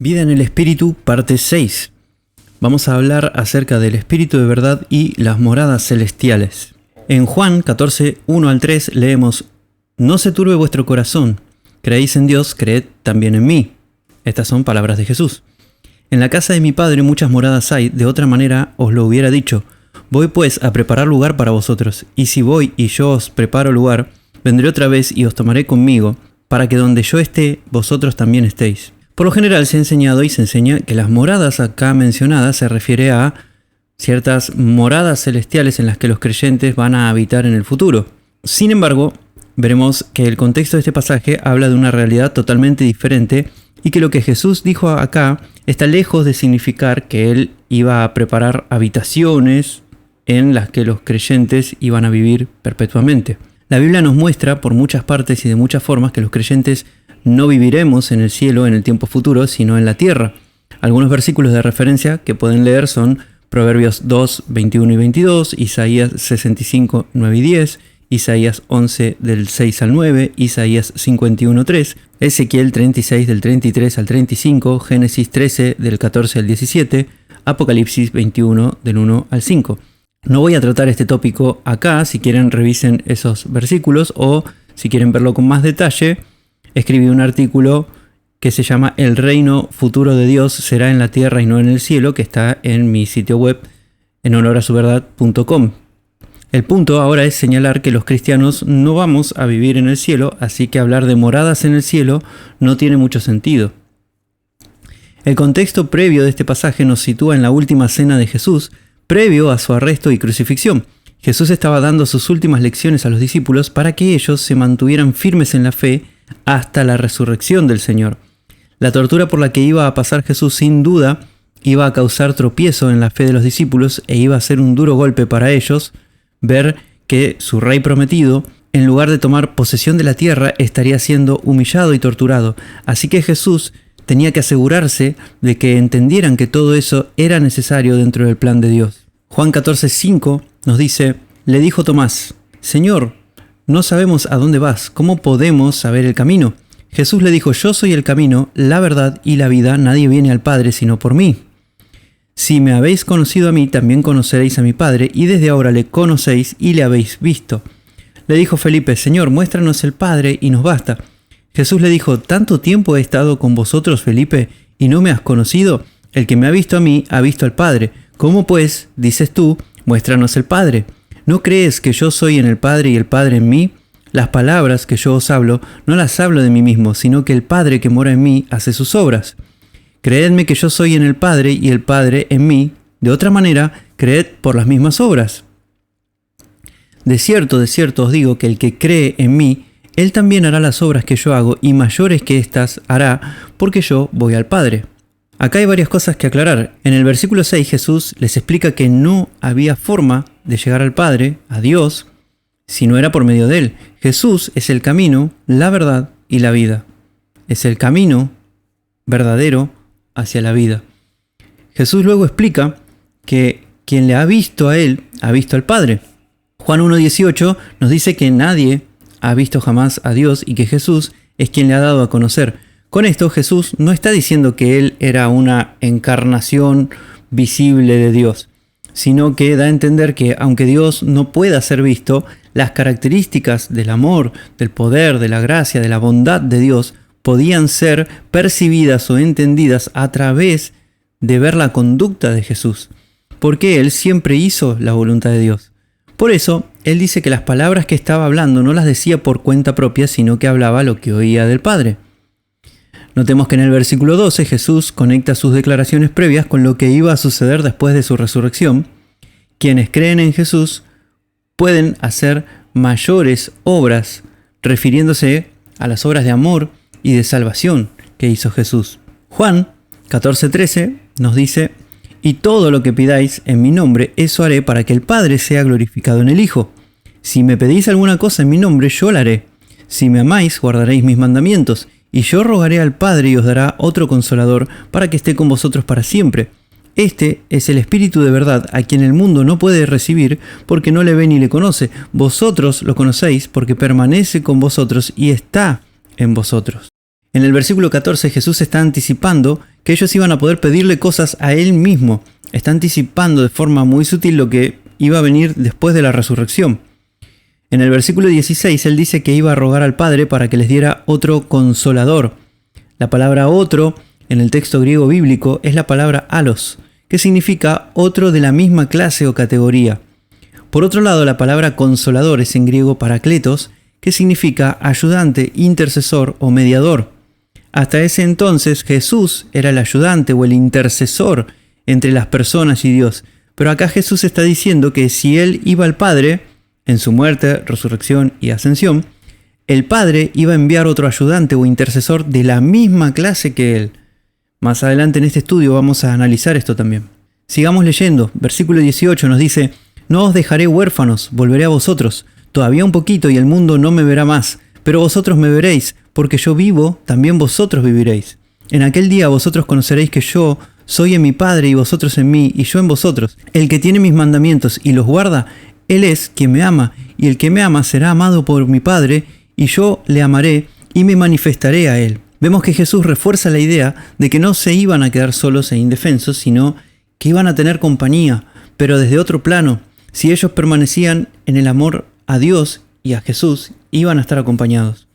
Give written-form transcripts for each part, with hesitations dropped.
Vida en el Espíritu, parte 6. Vamos a hablar acerca del Espíritu de verdad y las moradas celestiales. En Juan 14, 1 al 3 leemos: No se turbe vuestro corazón, creéis en Dios, creed también en mí. Estas son palabras de Jesús. En la casa de mi Padre muchas moradas hay, de otra manera os lo hubiera dicho. Voy pues a preparar lugar para vosotros, y si voy y yo os preparo lugar, vendré otra vez y os tomaré conmigo, para que donde yo esté, vosotros también estéis. Por lo general se ha enseñado y se enseña que las moradas acá mencionadas se refiere a ciertas moradas celestiales en las que los creyentes van a habitar en el futuro. Sin embargo, veremos que el contexto de este pasaje habla de una realidad totalmente diferente y que lo que Jesús dijo acá está lejos de significar que Él iba a preparar habitaciones en las que los creyentes iban a vivir perpetuamente. La Biblia nos muestra por muchas partes y de muchas formas que los creyentes no viviremos en el cielo en el tiempo futuro, sino en la tierra. Algunos versículos de referencia que pueden leer son Proverbios 2, 21 y 22, Isaías 65, 9 y 10, Isaías 11 del 6 al 9, Isaías 51, 3, Ezequiel 36 del 33 al 35, Génesis 13 del 14 al 17, Apocalipsis 21 del 1 al 5. No voy a tratar este tópico acá. Si quieren revisen esos versículos, o si quieren verlo con más detalle, escribí un artículo que se llama El reino futuro de Dios será en la tierra y no en el cielo, que está en mi sitio web enhonorasuverdad.com. El punto ahora es señalar que los cristianos no vamos a vivir en el cielo, así que hablar de moradas en el cielo no tiene mucho sentido. El contexto previo de este pasaje nos sitúa en la última cena de Jesús, previo a su arresto y crucifixión. Jesús estaba dando sus últimas lecciones a los discípulos para que ellos se mantuvieran firmes en la fe hasta la resurrección del Señor. La tortura por la que iba a pasar Jesús sin duda iba a causar tropiezo en la fe de los discípulos e iba a ser un duro golpe para ellos ver que su rey prometido, en lugar de tomar posesión de la tierra, estaría siendo humillado y torturado. Así que Jesús tenía que asegurarse de que entendieran que todo eso era necesario dentro del plan de Dios. Juan 14:5 nos dice: Le dijo Tomás: Señor, no sabemos a dónde vas, ¿cómo podemos saber el camino? Jesús le dijo: Yo soy el camino, la verdad y la vida, nadie viene al Padre sino por mí. Si me habéis conocido a mí, también conoceréis a mi Padre, y desde ahora le conocéis y le habéis visto. Le dijo Felipe: Señor, muéstranos el Padre y nos basta. Jesús le dijo: ¿Tanto tiempo he estado con vosotros, Felipe, y no me has conocido? El que me ha visto a mí, ha visto al Padre. ¿Cómo pues, dices tú, muéstranos el Padre? ¿No crees que yo soy en el Padre y el Padre en mí? Las palabras que yo os hablo, no las hablo de mí mismo, sino que el Padre que mora en mí hace sus obras. Creedme que yo soy en el Padre y el Padre en mí. De otra manera, creed por las mismas obras. De cierto os digo que el que cree en mí, él también hará las obras que yo hago, y mayores que éstas hará, porque yo voy al Padre. Acá hay varias cosas que aclarar. En el versículo 6 Jesús les explica que no había forma de llegar al Padre, a Dios, si no era por medio de Él. Jesús es el camino, la verdad y la vida. Es el camino verdadero hacia la vida. Jesús luego explica que quien le ha visto a Él, ha visto al Padre. Juan 1:18 nos dice que nadie ha visto jamás a Dios y que Jesús es quien le ha dado a conocer. Con esto Jesús no está diciendo que Él era una encarnación visible de Dios, sino que da a entender que aunque Dios no pueda ser visto, las características del amor, del poder, de la gracia, de la bondad de Dios podían ser percibidas o entendidas a través de ver la conducta de Jesús, porque Él siempre hizo la voluntad de Dios. Por eso, Él dice que las palabras que estaba hablando no las decía por cuenta propia, sino que hablaba lo que oía del Padre. Notemos que en el versículo 12 Jesús conecta sus declaraciones previas con lo que iba a suceder después de su resurrección. Quienes creen en Jesús pueden hacer mayores obras, refiriéndose a las obras de amor y de salvación que hizo Jesús. Juan 14:13 nos dice: Y todo lo que pidáis en mi nombre, eso haré para que el Padre sea glorificado en el Hijo. Si me pedís alguna cosa en mi nombre, yo la haré. Si me amáis, guardaréis mis mandamientos. Y yo rogaré al Padre y os dará otro Consolador para que esté con vosotros para siempre. Este es el Espíritu de verdad, a quien el mundo no puede recibir porque no le ve ni le conoce. Vosotros lo conocéis porque permanece con vosotros y está en vosotros. En el versículo 14 Jesús está anticipando que ellos iban a poder pedirle cosas a Él mismo. Está anticipando de forma muy sutil lo que iba a venir después de la resurrección. En el versículo 16 Él dice que iba a rogar al Padre para que les diera otro consolador. La palabra otro en el texto griego bíblico es la palabra alos, que significa otro de la misma clase o categoría. Por otro lado, la palabra consolador es en griego parakletos, que significa ayudante, intercesor o mediador. Hasta ese entonces Jesús era el ayudante o el intercesor entre las personas y Dios. Pero acá Jesús está diciendo que si Él iba al Padre, en su muerte, resurrección y ascensión, el Padre iba a enviar otro ayudante o intercesor de la misma clase que Él. Más adelante en este estudio vamos a analizar esto también. Sigamos leyendo. Versículo 18 nos dice: No os dejaré huérfanos, volveré a vosotros. Todavía un poquito y el mundo no me verá más, pero vosotros me veréis, porque yo vivo, también vosotros viviréis. En aquel día vosotros conoceréis que yo soy en mi Padre y vosotros en mí, y yo en vosotros. El que tiene mis mandamientos y los guarda, Él es quien me ama, y el que me ama será amado por mi Padre, y yo le amaré y me manifestaré a Él. Vemos que Jesús refuerza la idea de que no se iban a quedar solos e indefensos, sino que iban a tener compañía, pero desde otro plano. Si ellos permanecían en el amor a Dios y a Jesús, iban a estar acompañados.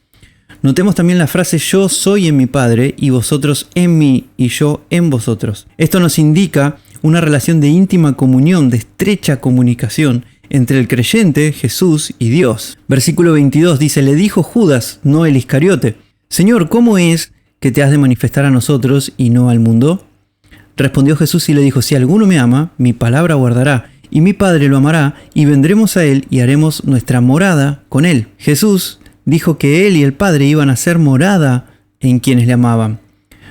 Notemos también la frase yo soy en mi Padre y vosotros en mí y yo en vosotros. Esto nos indica una relación de íntima comunión, de estrecha comunicación entre el creyente, Jesús y Dios. Versículo 22 dice: Le dijo Judas, no el Iscariote: Señor, ¿cómo es que te has de manifestar a nosotros y no al mundo? Respondió Jesús y le dijo: Si alguno me ama, mi palabra guardará, y mi Padre lo amará, y vendremos a Él y haremos nuestra morada con Él. Jesús dijo que Él y el Padre iban a ser morada en quienes le amaban.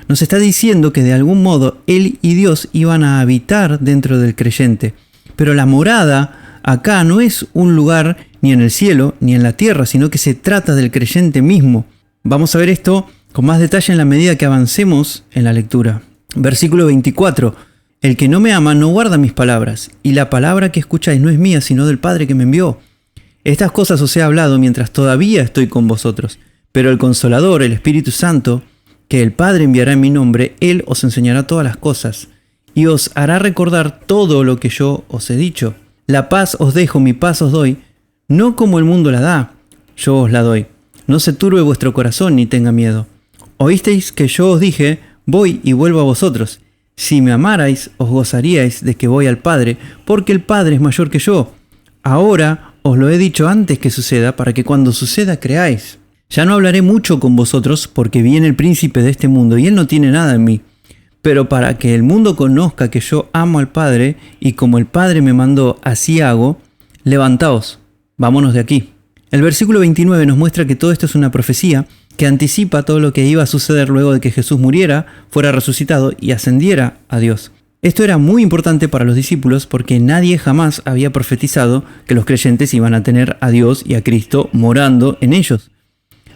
Nos está diciendo que de algún modo Él y Dios iban a habitar dentro del creyente. Pero la morada acá no es un lugar ni en el cielo ni en la tierra, sino que se trata del creyente mismo. Vamos a ver esto con más detalle en la medida que avancemos en la lectura. Versículo 24. El que no me ama no guarda mis palabras, y la palabra que escucháis no es mía, sino del Padre que me envió. Estas cosas os he hablado mientras todavía estoy con vosotros, pero el Consolador, el Espíritu Santo, que el Padre enviará en mi nombre, Él os enseñará todas las cosas, y os hará recordar todo lo que yo os he dicho. La paz os dejo, mi paz os doy, no como el mundo la da, yo os la doy. No se turbe vuestro corazón ni tenga miedo. Oísteis que yo os dije, voy y vuelvo a vosotros. Si me amarais, os gozaríais de que voy al Padre, porque el Padre es mayor que yo. Ahora os lo he dicho antes que suceda, para que cuando suceda creáis. Ya no hablaré mucho con vosotros, porque viene el príncipe de este mundo, y él no tiene nada en mí. Pero para que el mundo conozca que yo amo al Padre, y como el Padre me mandó, así hago, levantaos, vámonos de aquí. El versículo 29 nos muestra que todo esto es una profecía que anticipa todo lo que iba a suceder luego de que Jesús muriera, fuera resucitado y ascendiera a Dios. Esto era muy importante para los discípulos porque nadie jamás había profetizado que los creyentes iban a tener a Dios y a Cristo morando en ellos.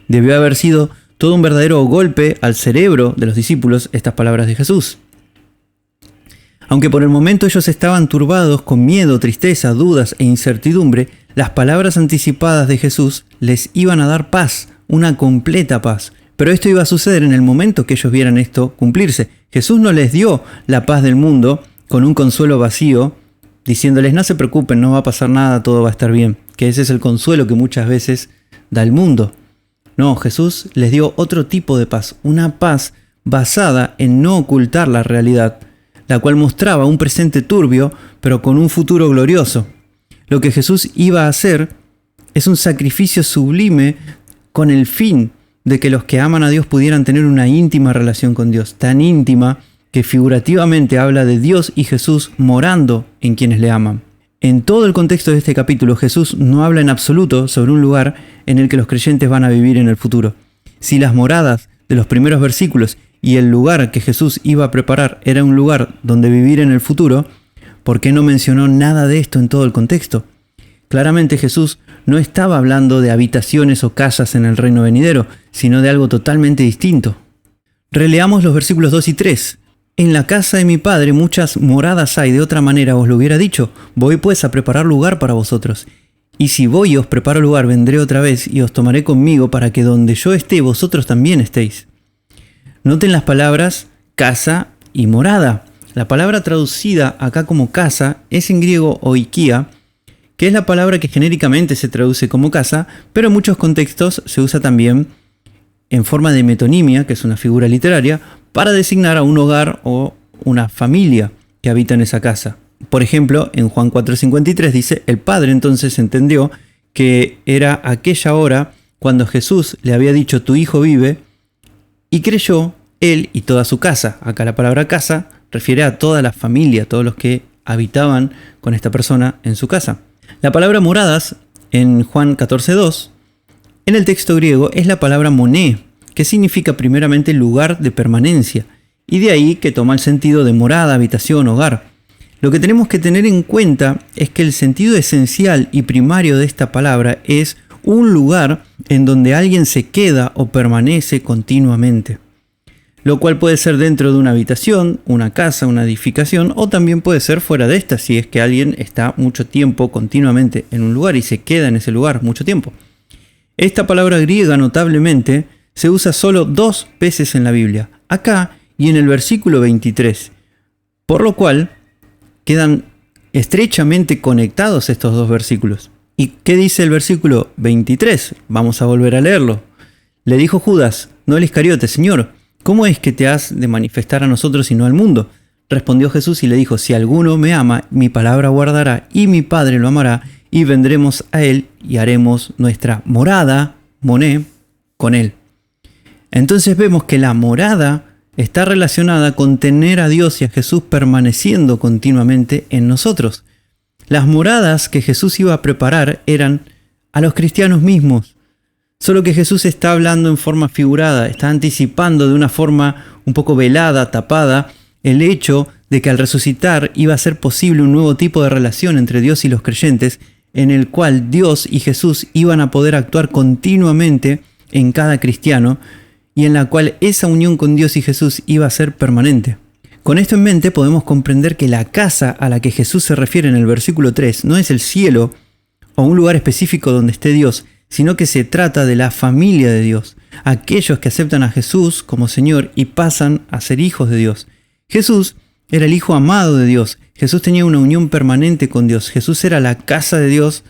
Debió haber sido todo un verdadero golpe al cerebro de los discípulos estas palabras de Jesús. Aunque por el momento ellos estaban turbados con miedo, tristeza, dudas e incertidumbre, las palabras anticipadas de Jesús les iban a dar paz, una completa paz. Pero esto iba a suceder en el momento que ellos vieran esto cumplirse. Jesús no les dio la paz del mundo con un consuelo vacío, diciéndoles no se preocupen, no va a pasar nada, todo va a estar bien. Que ese es el consuelo que muchas veces da el mundo. No, Jesús les dio otro tipo de paz, una paz basada en no ocultar la realidad, la cual mostraba un presente turbio, pero con un futuro glorioso. Lo que Jesús iba a hacer es un sacrificio sublime con el fin de que los que aman a Dios pudieran tener una íntima relación con Dios, tan íntima que figurativamente habla de Dios y Jesús morando en quienes le aman. En todo el contexto de este capítulo, Jesús no habla en absoluto sobre un lugar en el que los creyentes van a vivir en el futuro. Si las moradas de los primeros versículos y el lugar que Jesús iba a preparar era un lugar donde vivir en el futuro, ¿por qué no mencionó nada de esto en todo el contexto? Claramente Jesús no estaba hablando de habitaciones o casas en el reino venidero, sino de algo totalmente distinto. Releamos los versículos 2 y 3. En la casa de mi Padre muchas moradas hay, de otra manera os lo hubiera dicho. Voy pues a preparar lugar para vosotros. Y si voy y os preparo lugar, vendré otra vez y os tomaré conmigo para que donde yo esté, vosotros también estéis. Noten las palabras casa y morada. La palabra traducida acá como casa es en griego oikia, que es la palabra que genéricamente se traduce como casa, pero en muchos contextos se usa también en forma de metonimia, que es una figura literaria, para designar a un hogar o una familia que habita en esa casa. Por ejemplo, en Juan 4:53 dice: el Padre entonces entendió que era aquella hora cuando Jesús le había dicho: tu hijo vive, y creyó él y toda su casa. Acá la palabra casa refiere a toda la familia, todos los que habitaban con esta persona en su casa. La palabra moradas en Juan 14:2 en el texto griego es la palabra moné, que significa primeramente lugar de permanencia, y de ahí que toma el sentido de morada, habitación, hogar. Lo que tenemos que tener en cuenta es que el sentido esencial y primario de esta palabra es un lugar en donde alguien se queda o permanece continuamente, lo cual puede ser dentro de una habitación, una casa, una edificación, o también puede ser fuera de esta, si es que alguien está mucho tiempo continuamente en un lugar y se queda en ese lugar mucho tiempo. Esta palabra griega notablemente se usa solo 2 veces en la Biblia, acá y en el versículo 23, por lo cual quedan estrechamente conectados estos 2 versículos. ¿Y qué dice el versículo 23? Vamos a volver a leerlo. Le dijo Judas, no el Iscariote: Señor, ¿cómo es que te has de manifestar a nosotros y no al mundo? Respondió Jesús y le dijo: si alguno me ama, mi palabra guardará, y mi Padre lo amará, y vendremos a él y haremos nuestra morada, moné, con él. Entonces vemos que la morada está relacionada con tener a Dios y a Jesús permaneciendo continuamente en nosotros. Las moradas que Jesús iba a preparar eran a los cristianos mismos, solo que Jesús está hablando en forma figurada, está anticipando de una forma un poco velada, tapada, el hecho de que al resucitar iba a ser posible un nuevo tipo de relación entre Dios y los creyentes, en el cual Dios y Jesús iban a poder actuar continuamente en cada cristiano, y en la cual esa unión con Dios y Jesús iba a ser permanente. Con esto en mente podemos comprender que la casa a la que Jesús se refiere en el versículo 3 no es el cielo o un lugar específico donde esté Dios, sino que se trata de la familia de Dios, aquellos que aceptan a Jesús como Señor y pasan a ser hijos de Dios. Jesús era el Hijo amado de Dios, Jesús tenía una unión permanente con Dios, Jesús era la casa de Dios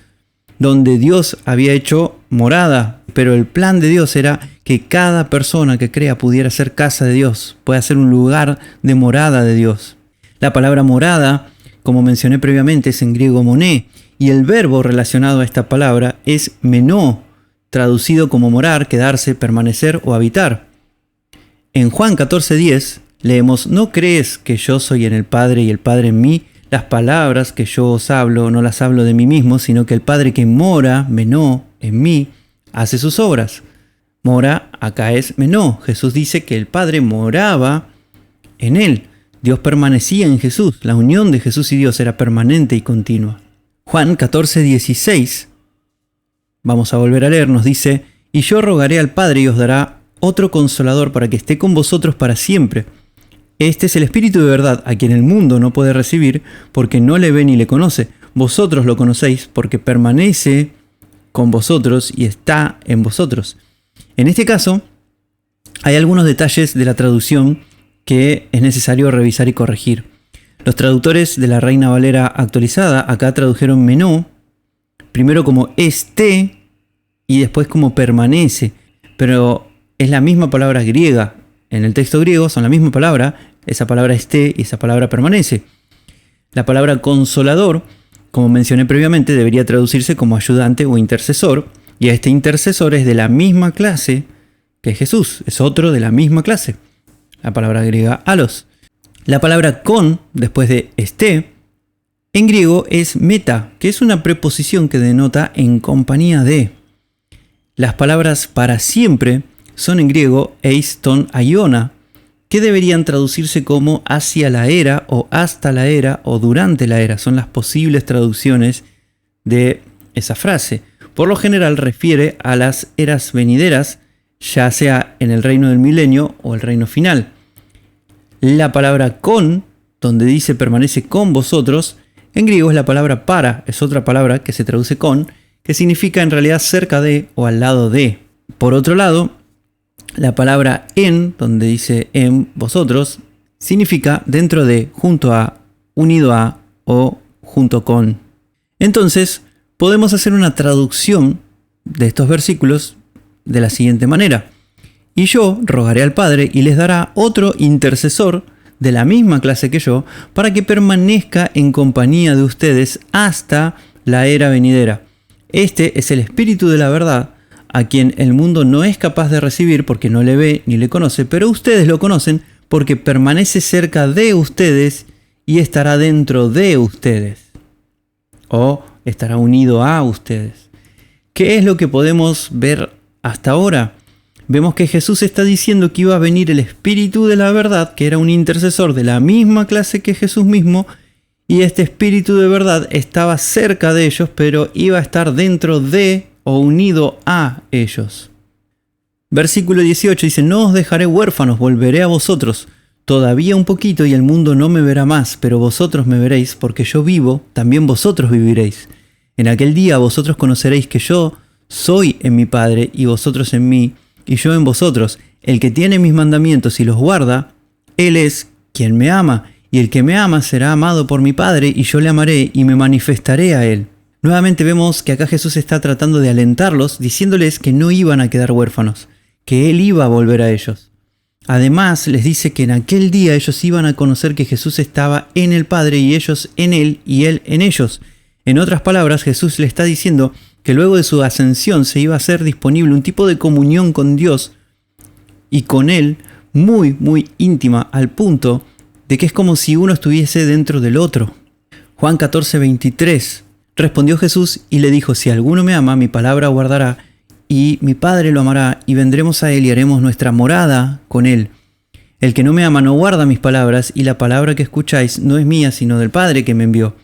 donde Dios había hecho morada, pero el plan de Dios era que cada persona que crea pudiera ser casa de Dios, pueda ser un lugar de morada de Dios. La palabra morada, como mencioné previamente, es en griego moné, y el verbo relacionado a esta palabra es menó, traducido como morar, quedarse, permanecer o habitar. En Juan 14:10 leemos: ¿no crees que yo soy en el Padre y el Padre en mí? Las palabras que yo os hablo no las hablo de mí mismo, sino que el Padre que mora, menó, en mí, hace sus obras. Mora acá es menó. Jesús dice que el Padre moraba en él. Dios permanecía en Jesús. La unión de Jesús y Dios era permanente y continua. Juan 14:16, vamos a volver a leer, nos dice: y yo rogaré al Padre y os dará otro consolador para que esté con vosotros para siempre. Este es el Espíritu de verdad, a quien el mundo no puede recibir, porque no le ve ni le conoce. Vosotros lo conocéis, porque permanece con vosotros y está en vosotros. En este caso, hay algunos detalles de la traducción que es necesario revisar y corregir. Los traductores de la Reina Valera actualizada acá tradujeron menó, primero como esté y después como permanece, pero es la misma palabra griega. En el texto griego son la misma palabra, esa palabra esté y esa palabra permanece. La palabra consolador, como mencioné previamente, debería traducirse como ayudante o intercesor, y este intercesor es de la misma clase que Jesús, es otro de la misma clase, la palabra griega alos. La palabra con, después de esté, en griego es meta, que es una preposición que denota en compañía de. Las palabras para siempre son en griego eis ton aiona, que deberían traducirse como hacia la era o hasta la era o durante la era. Son las posibles traducciones de esa frase. Por lo general refiere a las eras venideras, ya sea en el reino del milenio o el reino final. La palabra con, donde dice permanece con vosotros, en griego es la palabra para, es otra palabra que se traduce con, que significa en realidad cerca de o al lado de. Por otro lado, la palabra en, donde dice en vosotros, significa dentro de, junto a, unido a o junto con. Entonces, podemos hacer una traducción de estos versículos de la siguiente manera. Y yo rogaré al Padre y les dará otro intercesor de la misma clase que yo, para que permanezca en compañía de ustedes hasta la era venidera. Este es el Espíritu de la verdad, a quien el mundo no es capaz de recibir porque no le ve ni le conoce, pero ustedes lo conocen porque permanece cerca de ustedes y estará dentro de ustedes. O estará unido a ustedes. ¿Qué es lo que podemos ver hasta ahora? Vemos que Jesús está diciendo que iba a venir el Espíritu de la verdad, que era un intercesor de la misma clase que Jesús mismo, y este Espíritu de verdad estaba cerca de ellos, pero iba a estar dentro de o unido a ellos. Versículo 18 dice: no os dejaré huérfanos, volveré a vosotros. Todavía un poquito y el mundo no me verá más, pero vosotros me veréis, porque yo vivo, también vosotros viviréis. En aquel día vosotros conoceréis que yo soy en mi Padre y vosotros en mí, y yo en vosotros. El que tiene mis mandamientos y los guarda, él es quien me ama, y el que me ama será amado por mi Padre, y yo le amaré y me manifestaré a él. Nuevamente vemos que acá Jesús está tratando de alentarlos, diciéndoles que no iban a quedar huérfanos, que él iba a volver a ellos. Además les dice que en aquel día ellos iban a conocer que Jesús estaba en el Padre y ellos en él y él en ellos. En otras palabras, Jesús le está diciendo que luego de su ascensión se iba a hacer disponible un tipo de comunión con Dios y con Él muy, muy íntima, al punto de que es como si uno estuviese dentro del otro. Juan 14:23. Respondió Jesús y le dijo: si alguno me ama, mi palabra guardará, y mi Padre lo amará, y vendremos a Él y haremos nuestra morada con Él. El que no me ama no guarda mis palabras, y la palabra que escucháis no es mía, sino del Padre que me envió.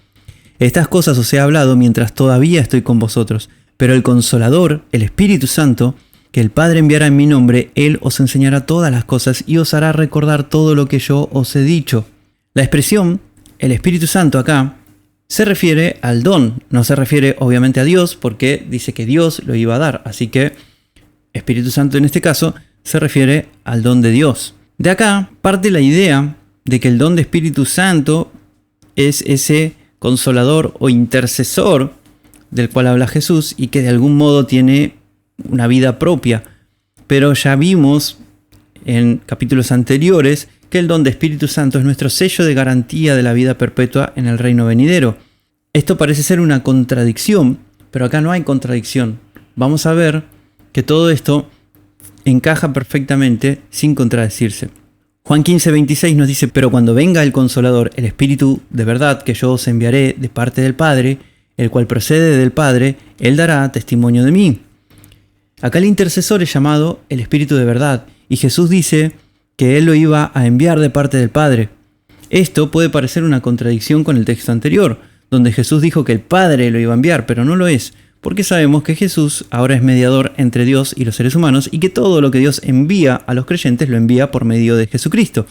Estas cosas os he hablado mientras todavía estoy con vosotros, pero el Consolador, el Espíritu Santo, que el Padre enviará en mi nombre, Él os enseñará todas las cosas y os hará recordar todo lo que yo os he dicho. La expresión, el Espíritu Santo acá, se refiere al don, no se refiere obviamente a Dios, porque dice que Dios lo iba a dar, así que Espíritu Santo en este caso se refiere al don de Dios. De acá parte la idea de que el don de Espíritu Santo es ese consolador o intercesor del cual habla Jesús y que de algún modo tiene una vida propia. Pero ya vimos en capítulos anteriores que el don de Espíritu Santo es nuestro sello de garantía de la vida perpetua en el reino venidero. Esto parece ser una contradicción, pero acá no hay contradicción. Vamos a ver que todo esto encaja perfectamente sin contradecirse. Juan 15:26 nos dice: pero cuando venga el Consolador, el Espíritu de verdad que yo os enviaré de parte del Padre, el cual procede del Padre, Él dará testimonio de mí. Acá el intercesor es llamado el Espíritu de verdad, y Jesús dice que Él lo iba a enviar de parte del Padre. Esto puede parecer una contradicción con el texto anterior, donde Jesús dijo que el Padre lo iba a enviar, pero no lo es, porque sabemos que Jesús ahora es mediador entre Dios y los seres humanos y que todo lo que Dios envía a los creyentes lo envía por medio de Jesucristo.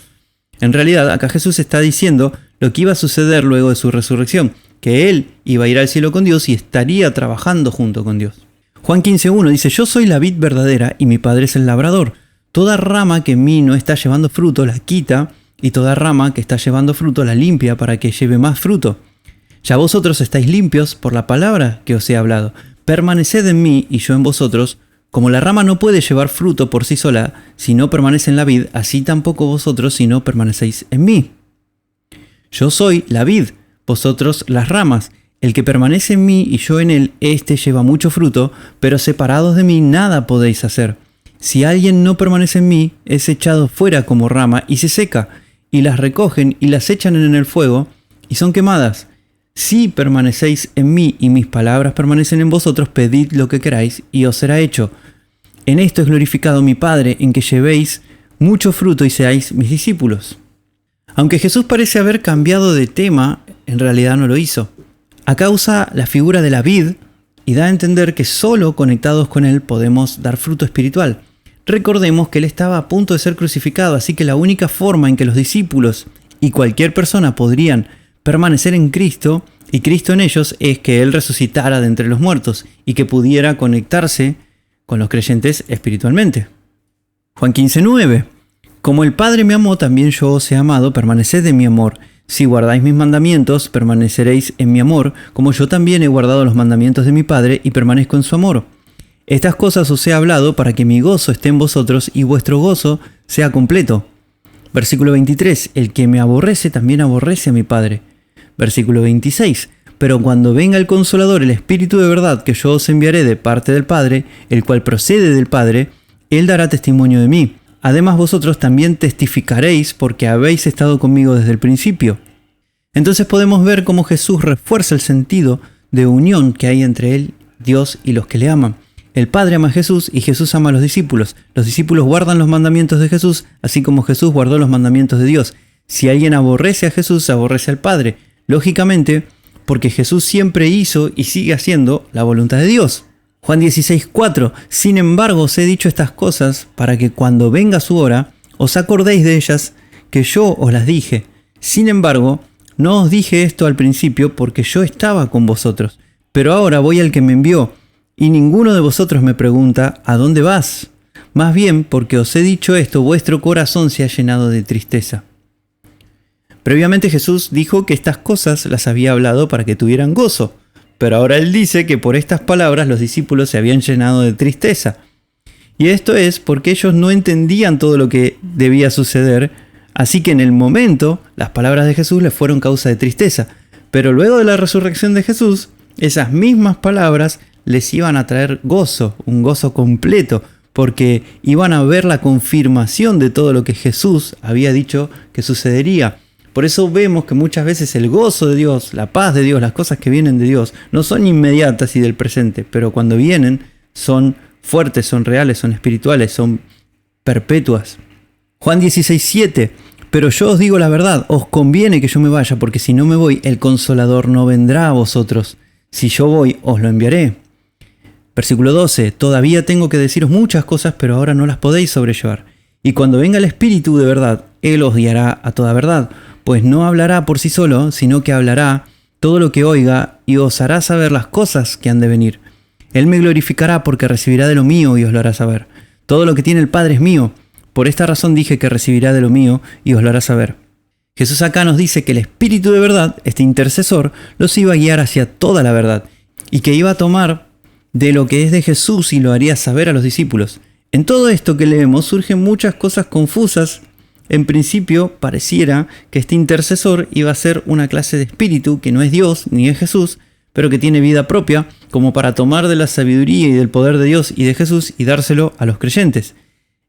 En realidad, acá Jesús está diciendo lo que iba a suceder luego de su resurrección, que Él iba a ir al cielo con Dios y estaría trabajando junto con Dios. Juan 15:1 dice: yo soy la vid verdadera y mi Padre es el labrador. Toda rama que en mí no está llevando fruto la quita, y toda rama que está llevando fruto la limpia para que lleve más fruto. Ya vosotros estáis limpios por la palabra que os he hablado. Permaneced en mí y yo en vosotros. Como la rama no puede llevar fruto por sí sola si no permanece en la vid, así tampoco vosotros si no permanecéis en mí. Yo soy la vid, vosotros las ramas. El que permanece en mí y yo en él, éste lleva mucho fruto, pero separados de mí nada podéis hacer. Si alguien no permanece en mí, es echado fuera como rama y se seca, y las recogen y las echan en el fuego, y son quemadas. Si permanecéis en mí y mis palabras permanecen en vosotros, pedid lo que queráis y os será hecho. En esto es glorificado mi Padre, en que llevéis mucho fruto y seáis mis discípulos. Aunque Jesús parece haber cambiado de tema, en realidad no lo hizo. Acá usa la figura de la vid y da a entender que solo conectados con Él podemos dar fruto espiritual. Recordemos que Él estaba a punto de ser crucificado, así que la única forma en que los discípulos y cualquier persona podrían permanecer en Cristo y Cristo en ellos es que Él resucitara de entre los muertos y que pudiera conectarse con los creyentes espiritualmente. Juan 15:9. Como el Padre me amó, también yo os he amado, permaneced en mi amor. Si guardáis mis mandamientos, permaneceréis en mi amor, como yo también he guardado los mandamientos de mi Padre y permanezco en su amor. Estas cosas os he hablado para que mi gozo esté en vosotros y vuestro gozo sea completo. Versículo 23. El que me aborrece también aborrece a mi Padre. Versículo 26. Pero cuando venga el Consolador, el Espíritu de verdad que yo os enviaré de parte del Padre, el cual procede del Padre, Él dará testimonio de mí. Además vosotros también testificaréis porque habéis estado conmigo desde el principio. Entonces podemos ver cómo Jesús refuerza el sentido de unión que hay entre Él, Dios y los que le aman. El Padre ama a Jesús y Jesús ama a los discípulos. Los discípulos guardan los mandamientos de Jesús, así como Jesús guardó los mandamientos de Dios. Si alguien aborrece a Jesús, aborrece al Padre. Lógicamente, porque Jesús siempre hizo y sigue haciendo la voluntad de Dios. Juan 16:4. Sin embargo, os he dicho estas cosas para que cuando venga su hora, os acordéis de ellas que yo os las dije. Sin embargo, no os dije esto al principio porque yo estaba con vosotros. Pero ahora voy al que me envió, y ninguno de vosotros me pregunta, ¿a dónde vas? Más bien, porque os he dicho esto, vuestro corazón se ha llenado de tristeza. Previamente Jesús dijo que estas cosas las había hablado para que tuvieran gozo, pero ahora Él dice que por estas palabras los discípulos se habían llenado de tristeza. Y esto es porque ellos no entendían todo lo que debía suceder, así que en el momento las palabras de Jesús les fueron causa de tristeza. Pero luego de la resurrección de Jesús, esas mismas palabras les iban a traer gozo, un gozo completo, porque iban a ver la confirmación de todo lo que Jesús había dicho que sucedería. Por eso vemos que muchas veces el gozo de Dios, la paz de Dios, las cosas que vienen de Dios, no son inmediatas y del presente, pero cuando vienen son fuertes, son reales, son espirituales, son perpetuas. Juan 16:7. Pero yo os digo la verdad, os conviene que yo me vaya, porque si no me voy, el Consolador no vendrá a vosotros. Si yo voy, os lo enviaré. Versículo 12. Todavía tengo que deciros muchas cosas, pero ahora no las podéis sobrellevar. Y cuando venga el Espíritu de verdad, Él os guiará a toda verdad, pues no hablará por sí solo, sino que hablará todo lo que oiga y os hará saber las cosas que han de venir. Él me glorificará porque recibirá de lo mío y os lo hará saber. Todo lo que tiene el Padre es mío. Por esta razón dije que recibirá de lo mío y os lo hará saber. Jesús acá nos dice que el Espíritu de verdad, este intercesor, los iba a guiar hacia toda la verdad y que iba a tomar de lo que es de Jesús y lo haría saber a los discípulos. En todo esto que leemos surgen muchas cosas confusas. En principio pareciera que este intercesor iba a ser una clase de espíritu que no es Dios ni es Jesús, pero que tiene vida propia, como para tomar de la sabiduría y del poder de Dios y de Jesús y dárselo a los creyentes.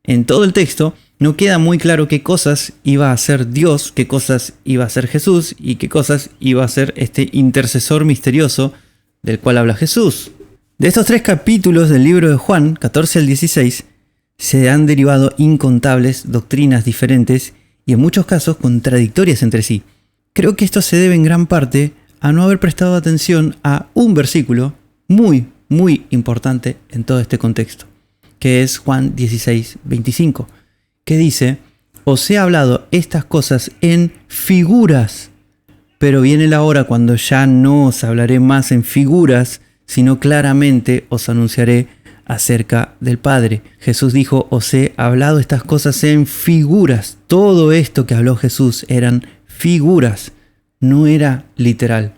En todo el texto no queda muy claro qué cosas iba a hacer Dios, qué cosas iba a hacer Jesús y qué cosas iba a hacer este intercesor misterioso del cual habla Jesús. De estos 3 capítulos del libro de Juan, 14 al 16, se han derivado incontables doctrinas diferentes y en muchos casos contradictorias entre sí. Creo que esto se debe en gran parte a no haber prestado atención a un versículo muy importante en todo este contexto, que es Juan 16:25, que dice: os he hablado estas cosas en figuras, pero viene la hora cuando ya no os hablaré más en figuras, sino claramente os anunciaré acerca del Padre. Jesús dijo: os he hablado estas cosas en figuras. Todo esto que habló Jesús eran figuras, no era literal.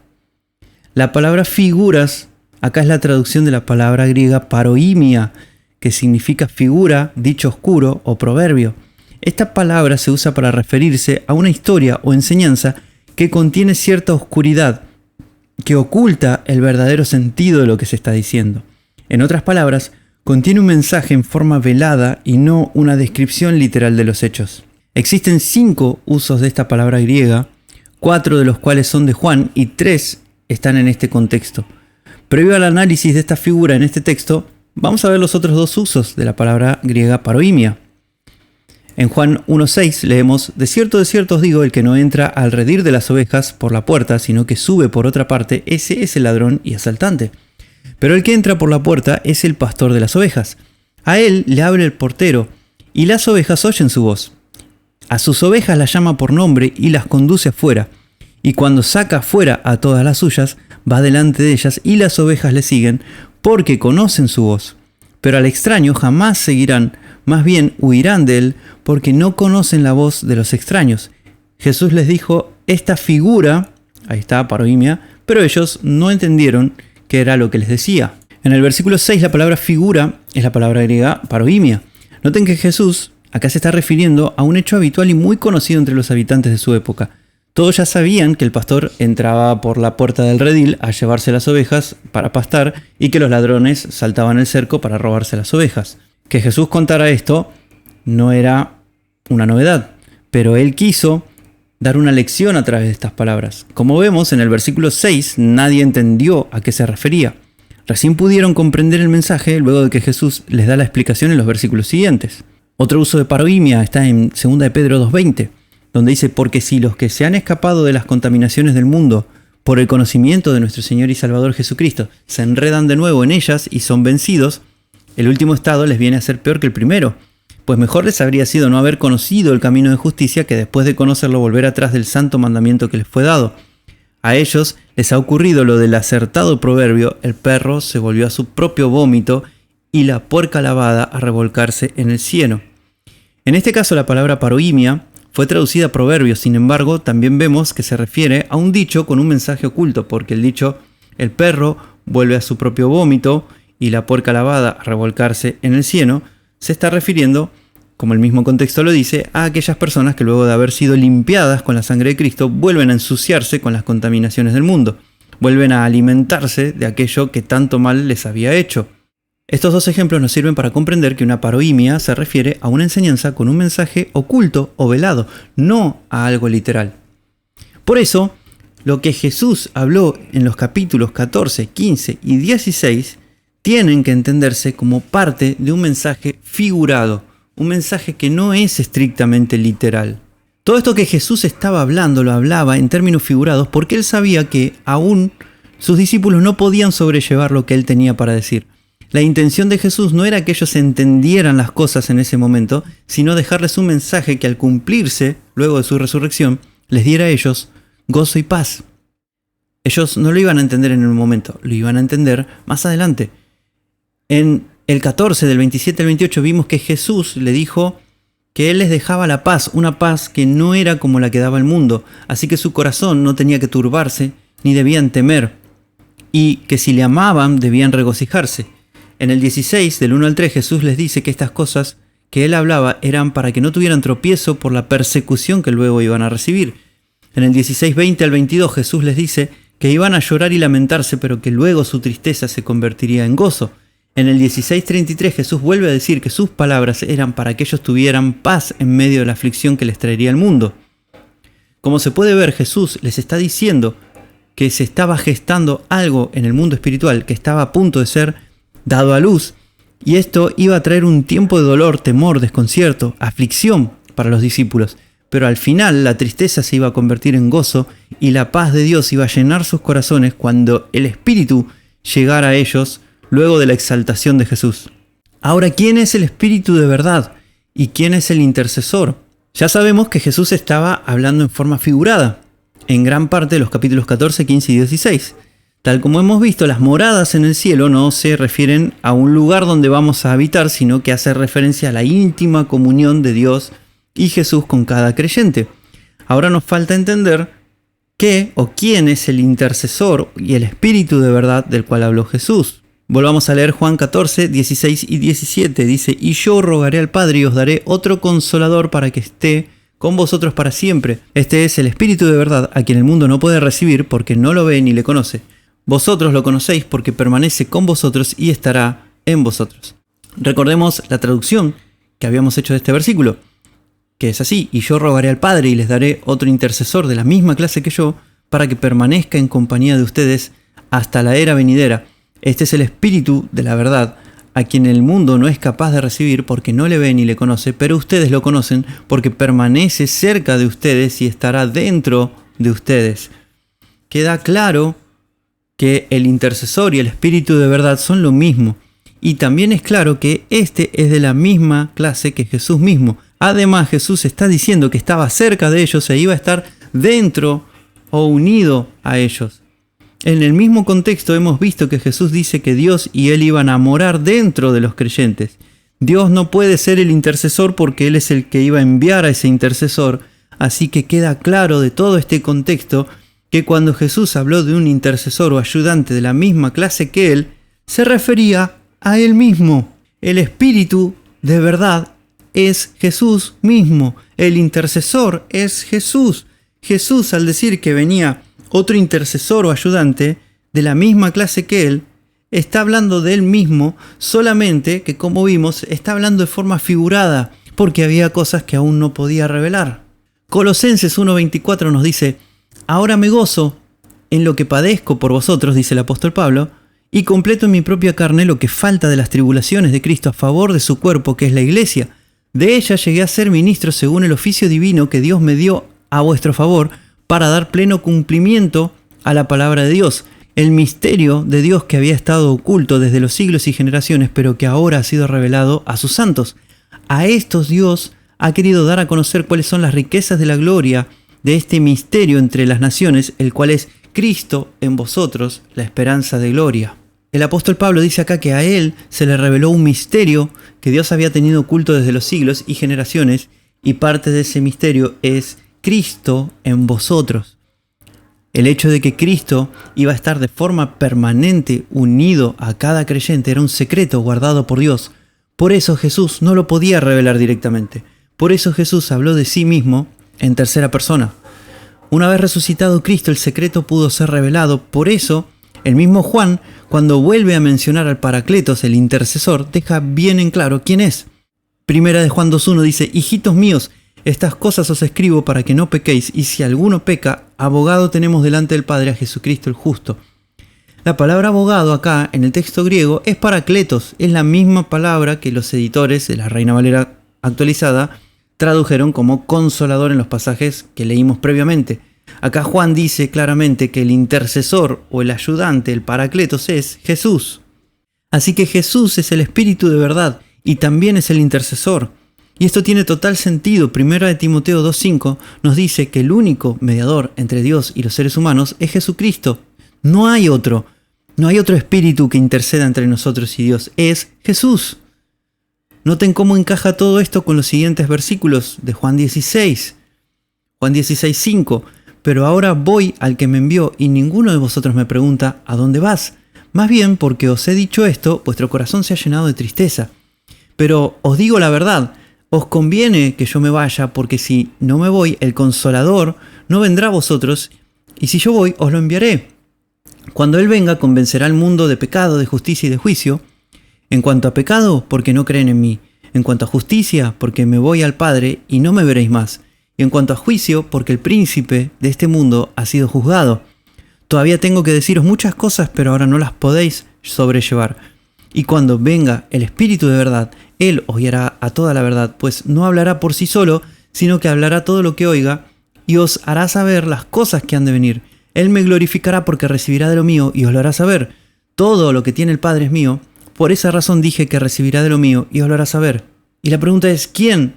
La palabra figuras acá es la traducción de la palabra griega paroimia, que significa figura, dicho oscuro o proverbio. Esta palabra se usa para referirse a una historia o enseñanza que contiene cierta oscuridad, que oculta el verdadero sentido de lo que se está diciendo. En otras palabras, contiene un mensaje en forma velada y no una descripción literal de los hechos. Existen 5 usos de esta palabra griega, 4 de los cuales son de Juan y 3 están en este contexto. Previo al análisis de esta figura en este texto, vamos a ver los otros 2 usos de la palabra griega paroimia. En Juan 1:6 leemos: de cierto os digo, el que no entra al redil de las ovejas por la puerta, sino que sube por otra parte, ese es el ladrón y asaltante. Pero el que entra por la puerta es el pastor de las ovejas. A él le abre el portero, y las ovejas oyen su voz. A sus ovejas las llama por nombre y las conduce afuera. Y cuando saca afuera a todas las suyas, va delante de ellas y las ovejas le siguen, porque conocen su voz. Pero al extraño jamás seguirán, más bien huirán de él porque no conocen la voz de los extraños. Jesús les dijo esta figura, ahí está, paroimia, pero ellos no entendieron qué era lo que les decía. En el versículo 6 la palabra figura es la palabra griega paroimia. Noten que Jesús acá se está refiriendo a un hecho habitual y muy conocido entre los habitantes de su época. Todos ya sabían que el pastor entraba por la puerta del redil a llevarse las ovejas para pastar y que los ladrones saltaban el cerco para robarse las ovejas. Que Jesús contara esto no era una novedad, pero él quiso dar una lección a través de estas palabras. Como vemos en el versículo 6, nadie entendió a qué se refería. Recién pudieron comprender el mensaje luego de que Jesús les da la explicación en los versículos siguientes. Otro uso de paroimia está en 2 de Pedro 2:20. Donde dice, porque si los que se han escapado de las contaminaciones del mundo por el conocimiento de nuestro Señor y Salvador Jesucristo se enredan de nuevo en ellas y son vencidos, el último estado les viene a ser peor que el primero, pues mejor les habría sido no haber conocido el camino de justicia que después de conocerlo volver atrás del santo mandamiento que les fue dado. A ellos les ha ocurrido lo del acertado proverbio, el perro se volvió a su propio vómito y la puerca lavada a revolcarse en el cieno. En este caso la palabra paroimia fue traducida a proverbios, sin embargo, también vemos que se refiere a un dicho con un mensaje oculto, porque el dicho, el perro vuelve a su propio vómito y la puerca lavada a revolcarse en el cieno, se está refiriendo, como el mismo contexto lo dice, a aquellas personas que luego de haber sido limpiadas con la sangre de Cristo, vuelven a ensuciarse con las contaminaciones del mundo, vuelven a alimentarse de aquello que tanto mal les había hecho. Estos dos ejemplos nos sirven para comprender que una paroimia se refiere a una enseñanza con un mensaje oculto o velado, no a algo literal. Por eso, lo que Jesús habló en los capítulos 14, 15 y 16 tienen que entenderse como parte de un mensaje figurado, un mensaje que no es estrictamente literal. Todo esto que Jesús estaba hablando lo hablaba en términos figurados porque él sabía que aún sus discípulos no podían sobrellevar lo que él tenía para decir. La intención de Jesús no era que ellos entendieran las cosas en ese momento, sino dejarles un mensaje que al cumplirse, luego de su resurrección, les diera a ellos gozo y paz. Ellos no lo iban a entender en el momento, lo iban a entender más adelante. En el 14, del 27 al 28, vimos que Jesús le dijo que Él les dejaba la paz, una paz que no era como la que daba el mundo, así que su corazón no tenía que turbarse, ni debían temer, y que si le amaban debían regocijarse. En el 16, del 1 al 3, Jesús les dice que estas cosas que Él hablaba eran para que no tuvieran tropiezo por la persecución que luego iban a recibir. En el 16, 20 al 22, Jesús les dice que iban a llorar y lamentarse, pero que luego su tristeza se convertiría en gozo. En el 16, 33, Jesús vuelve a decir que sus palabras eran para que ellos tuvieran paz en medio de la aflicción que les traería el mundo. Como se puede ver, Jesús les está diciendo que se estaba gestando algo en el mundo espiritual que estaba a punto de ser dado a luz, y esto iba a traer un tiempo de dolor, temor, desconcierto, aflicción para los discípulos, pero al final la tristeza se iba a convertir en gozo y la paz de Dios iba a llenar sus corazones cuando el Espíritu llegara a ellos luego de la exaltación de Jesús. Ahora, ¿quién es el Espíritu de verdad? ¿Y quién es el intercesor? Ya sabemos que Jesús estaba hablando en forma figurada, en gran parte de los capítulos 14, 15 y 16. Tal como hemos visto, las moradas en el cielo no se refieren a un lugar donde vamos a habitar, sino que hace referencia a la íntima comunión de Dios y Jesús con cada creyente. Ahora nos falta entender qué o quién es el intercesor y el Espíritu de verdad del cual habló Jesús. Volvamos a leer Juan 14, 16 y 17. Dice, y yo rogaré al Padre y os daré otro consolador para que esté con vosotros para siempre. Este es el Espíritu de verdad, a quien el mundo no puede recibir porque no lo ve ni le conoce. Vosotros lo conocéis porque permanece con vosotros y estará en vosotros. Recordemos la traducción que habíamos hecho de este versículo, que es así, y yo rogaré al Padre y les daré otro intercesor de la misma clase que yo, para que permanezca en compañía de ustedes hasta la era venidera. Este es el Espíritu de la verdad, a quien el mundo no es capaz de recibir porque no le ve ni le conoce, pero ustedes lo conocen porque permanece cerca de ustedes y estará dentro de ustedes. Queda claro que el intercesor y el Espíritu de verdad son lo mismo. Y también es claro que este es de la misma clase que Jesús mismo. Además, Jesús está diciendo que estaba cerca de ellos e iba a estar dentro o unido a ellos. En el mismo contexto hemos visto que Jesús dice que Dios y Él iban a morar dentro de los creyentes. Dios no puede ser el intercesor porque Él es el que iba a enviar a ese intercesor, así que queda claro de todo este contexto que cuando Jesús habló de un intercesor o ayudante de la misma clase que Él, se refería a Él mismo. El Espíritu de verdad es Jesús mismo. El intercesor es Jesús. Jesús, al decir que venía otro intercesor o ayudante de la misma clase que Él, está hablando de Él mismo, solamente que, como vimos, está hablando de forma figurada, porque había cosas que aún no podía revelar. Colosenses 1:24 nos dice: ahora me gozo en lo que padezco por vosotros, dice el apóstol Pablo, y completo en mi propia carne lo que falta de las tribulaciones de Cristo a favor de su cuerpo, que es la iglesia. De ella llegué a ser ministro según el oficio divino que Dios me dio a vuestro favor, para dar pleno cumplimiento a la palabra de Dios, el misterio de Dios que había estado oculto desde los siglos y generaciones, pero que ahora ha sido revelado a sus santos. A estos Dios ha querido dar a conocer cuáles son las riquezas de la gloria de este misterio entre las naciones, el cual es Cristo en vosotros, la esperanza de gloria. El apóstol Pablo dice acá que a él se le reveló un misterio que Dios había tenido oculto desde los siglos y generaciones, y parte de ese misterio es Cristo en vosotros. El hecho de que Cristo iba a estar de forma permanente unido a cada creyente era un secreto guardado por Dios. Por eso Jesús no lo podía revelar directamente. Por eso Jesús habló de sí mismo en tercera persona. Una vez resucitado Cristo, el secreto pudo ser revelado. Por eso, el mismo Juan, cuando vuelve a mencionar al Paracletos, el intercesor, deja bien en claro quién es. Primera de Juan 2:1 dice: hijitos míos, estas cosas os escribo para que no pequéis, y si alguno peca, abogado tenemos delante del Padre, a Jesucristo el justo. La palabra abogado acá, en el texto griego, es paracletos, es la misma palabra que los editores de la Reina Valera actualizada tradujeron como consolador en los pasajes que leímos previamente. Acá Juan dice claramente que el intercesor o el ayudante, el paracletos, es Jesús. Así que Jesús es el Espíritu de verdad y también es el intercesor. Y esto tiene total sentido. Primera de Timoteo 2:5 nos dice que el único mediador entre Dios y los seres humanos es Jesucristo. No hay otro. No hay otro espíritu que interceda entre nosotros y Dios. Es Jesús. Noten cómo encaja todo esto con los siguientes versículos de Juan 16. Juan 16:5. Pero ahora voy al que me envió, y ninguno de vosotros me pregunta: ¿a dónde vas? Más bien, porque os he dicho esto, vuestro corazón se ha llenado de tristeza. Pero os digo la verdad, os conviene que yo me vaya, porque si no me voy, el Consolador no vendrá a vosotros, y si yo voy, os lo enviaré. Cuando Él venga, convencerá al mundo de pecado, de justicia y de juicio. En cuanto a pecado, porque no creen en mí. En cuanto a justicia, porque me voy al Padre y no me veréis más. Y en cuanto a juicio, porque el príncipe de este mundo ha sido juzgado. Todavía tengo que deciros muchas cosas, pero ahora no las podéis sobrellevar. Y cuando venga el Espíritu de verdad, Él os guiará a toda la verdad, pues no hablará por sí solo, sino que hablará todo lo que oiga, y os hará saber las cosas que han de venir. Él me glorificará porque recibirá de lo mío y os lo hará saber. Todo lo que tiene el Padre es mío, por esa razón dije que recibirá de lo mío y os lo hará saber. Y la pregunta es: ¿quién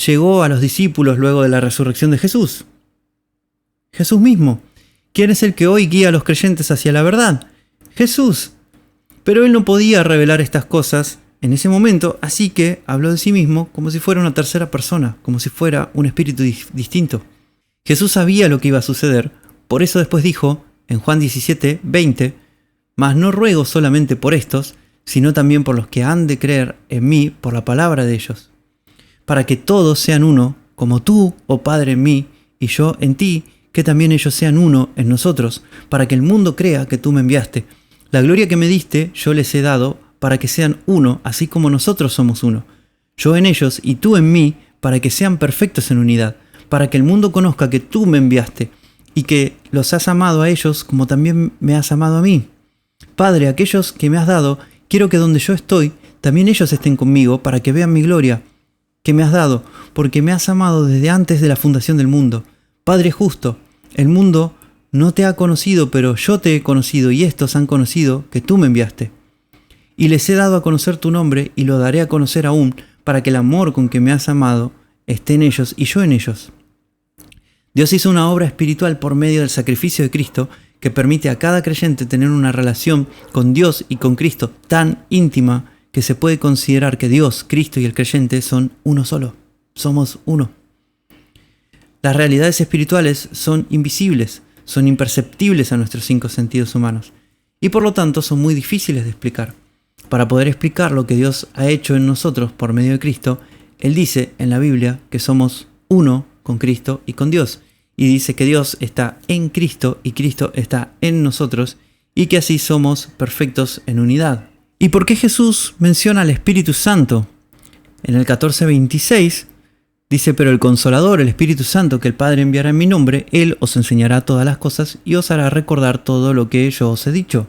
llegó a los discípulos luego de la resurrección de Jesús? Jesús mismo. ¿Quién es el que hoy guía a los creyentes hacia la verdad? Jesús. Pero Él no podía revelar estas cosas en ese momento, así que habló de sí mismo como si fuera una tercera persona, como si fuera un espíritu distinto. Jesús sabía lo que iba a suceder, por eso después dijo, en Juan 17:20, «Mas no ruego solamente por estos, sino también por los que han de creer en mí por la palabra de ellos, para que todos sean uno, como tú, oh Padre, en mí, y yo en ti, que también ellos sean uno en nosotros, para que el mundo crea que tú me enviaste. La gloria que me diste yo les he dado, para que sean uno, así como nosotros somos uno. Yo en ellos y tú en mí, para que sean perfectos en unidad, para que el mundo conozca que tú me enviaste, y que los has amado a ellos como también me has amado a mí. Padre, aquellos que me has dado, quiero que donde yo estoy, también ellos estén conmigo, para que vean mi gloria que me has dado, porque me has amado desde antes de la fundación del mundo. Padre justo, el mundo no te ha conocido, pero yo te he conocido, y estos han conocido que tú me enviaste. Y les he dado a conocer tu nombre, y lo daré a conocer aún, para que el amor con que me has amado esté en ellos y yo en ellos. Dios hizo una obra espiritual por medio del sacrificio de Cristo, que permite a cada creyente tener una relación con Dios y con Cristo tan íntima que se puede considerar que Dios, Cristo y el creyente son uno solo. Somos uno. Las realidades espirituales son invisibles, son imperceptibles a nuestros 5 sentidos humanos y por lo tanto son muy difíciles de explicar. Para poder explicar lo que Dios ha hecho en nosotros por medio de Cristo, Él dice en la Biblia que somos uno con Cristo y con Dios, y dice que Dios está en Cristo y Cristo está en nosotros, y que así somos perfectos en unidad. ¿Y por qué Jesús menciona al Espíritu Santo? En el 14:26 dice: pero el Consolador, el Espíritu Santo que el Padre enviará en mi nombre, Él os enseñará todas las cosas y os hará recordar todo lo que yo os he dicho.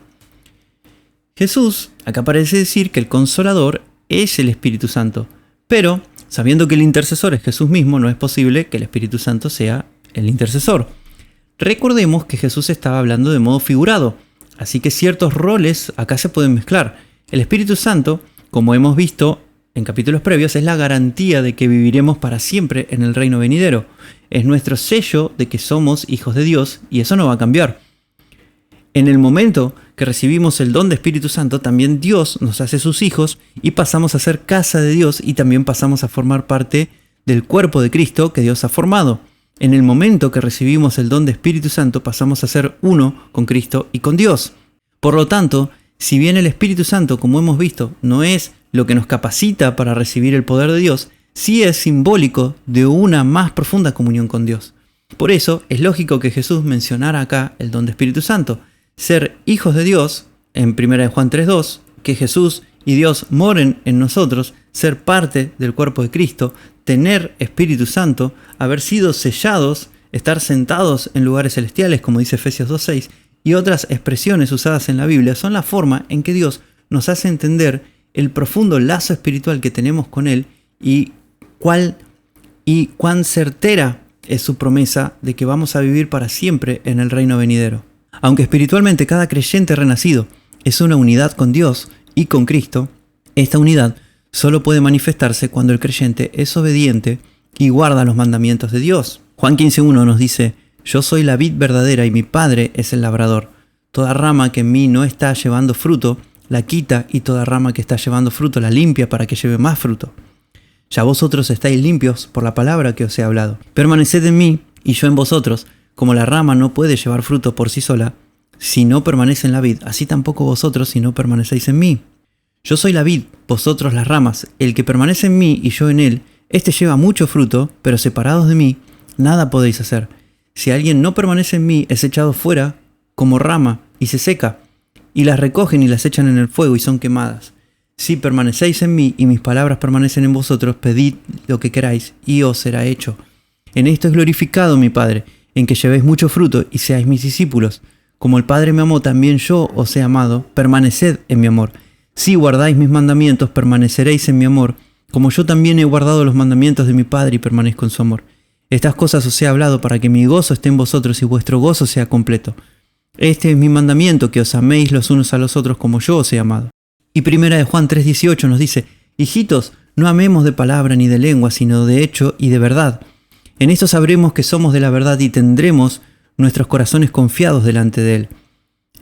Jesús acá parece decir que el Consolador es el Espíritu Santo, pero sabiendo que el intercesor es Jesús mismo, no es posible que el Espíritu Santo sea el intercesor. Recordemos que Jesús estaba hablando de modo figurado, así que ciertos roles acá se pueden mezclar. El Espíritu Santo, como hemos visto en capítulos previos, es la garantía de que viviremos para siempre en el reino venidero. Es nuestro sello de que somos hijos de Dios y eso no va a cambiar. En el momento que recibimos el don de Espíritu Santo, también Dios nos hace sus hijos y pasamos a ser casa de Dios y también pasamos a formar parte del cuerpo de Cristo que Dios ha formado. En el momento que recibimos el don de Espíritu Santo, pasamos a ser uno con Cristo y con Dios. Por lo tanto, si bien el Espíritu Santo, como hemos visto, no es lo que nos capacita para recibir el poder de Dios, sí es simbólico de una más profunda comunión con Dios. Por eso es lógico que Jesús mencionara acá el don de Espíritu Santo. Ser hijos de Dios, en 1 Juan 3:2, que Jesús y Dios moren en nosotros, ser parte del cuerpo de Cristo, tener Espíritu Santo, haber sido sellados, estar sentados en lugares celestiales, como dice Efesios 2:6, y otras expresiones usadas en la Biblia, son la forma en que Dios nos hace entender el profundo lazo espiritual que tenemos con Él y cuán certera es su promesa de que vamos a vivir para siempre en el reino venidero. Aunque espiritualmente cada creyente renacido es una unidad con Dios y con Cristo, esta unidad solo puede manifestarse cuando el creyente es obediente y guarda los mandamientos de Dios. Juan 15:1 nos dice: yo soy la vid verdadera y mi Padre es el labrador. Toda rama que en mí no está llevando fruto, la quita, y toda rama que está llevando fruto la limpia para que lleve más fruto. Ya vosotros estáis limpios por la palabra que os he hablado. Permaneced en mí y yo en vosotros. Como la rama no puede llevar fruto por sí sola, si no permanece en la vid, así tampoco vosotros si no permanecéis en mí. Yo soy la vid, vosotros las ramas. El que permanece en mí y yo en él, éste lleva mucho fruto, pero separados de mí, nada podéis hacer. Si alguien no permanece en mí, es echado fuera como rama y se seca, y las recogen y las echan en el fuego y son quemadas. Si permanecéis en mí y mis palabras permanecen en vosotros, pedid lo que queráis y os será hecho. En esto es glorificado mi Padre, en que llevéis mucho fruto y seáis mis discípulos. Como el Padre me amó, también yo os he amado, permaneced en mi amor. Si guardáis mis mandamientos, permaneceréis en mi amor, como yo también he guardado los mandamientos de mi Padre y permanezco en su amor. Estas cosas os he hablado para que mi gozo esté en vosotros y vuestro gozo sea completo. Este es mi mandamiento, que os améis los unos a los otros como yo os he amado. Y 1 Juan 3:18 nos dice: hijitos, no amemos de palabra ni de lengua, sino de hecho y de verdad. En esto sabremos que somos de la verdad y tendremos nuestros corazones confiados delante de Él.